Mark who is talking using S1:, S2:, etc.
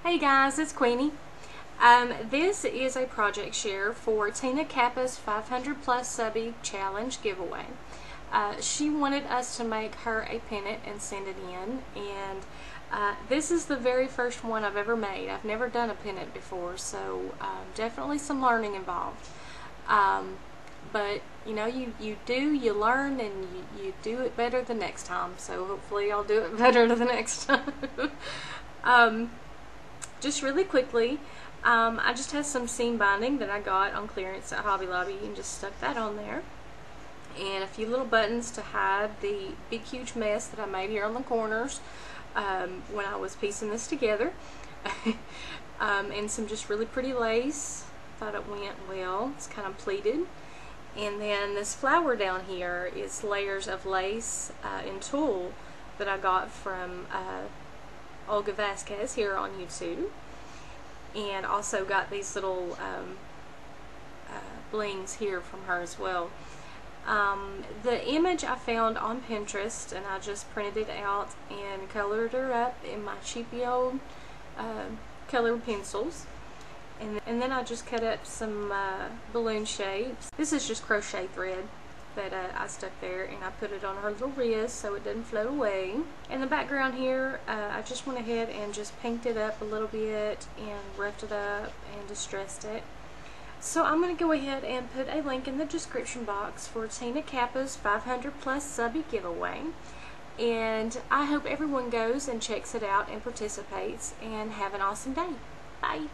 S1: Hey guys, it's Queenie. This is a project share for Tina Kappa's 500 plus subby challenge giveaway. She wanted us to make her a pennant and send it in, and this is the very first one I've ever made. I've never done a pennant before, so definitely some learning involved. But you know, you learn, and you do it better the next time, so hopefully I'll do it better the next time. Just really quickly, I just have some seam binding that I got on clearance at Hobby Lobby and just stuck that on there. And a few little buttons to hide the big huge mess that I made here on the corners when I was piecing this together. And some just really pretty lace. Thought it went well. It's kind of pleated. And then this flower down here is layers of lace and tulle that I got from Olga Vasquez here on YouTube, and also got these little blings here from her as well. The image I found on Pinterest, and I just printed it out and colored her up in my cheapy old colored pencils, and then I just cut up some balloon shapes. This is just crochet thread that I stuck there, and I put it on her little wrist so it doesn't float away. In the background here, I just went ahead and just pinked it up a little bit and roughed it up and distressed it. So I'm going to go ahead and put a link in the description box for Tina Kappa's 500 plus subby giveaway, and I hope everyone goes and checks it out and participates, and have an awesome day. Bye!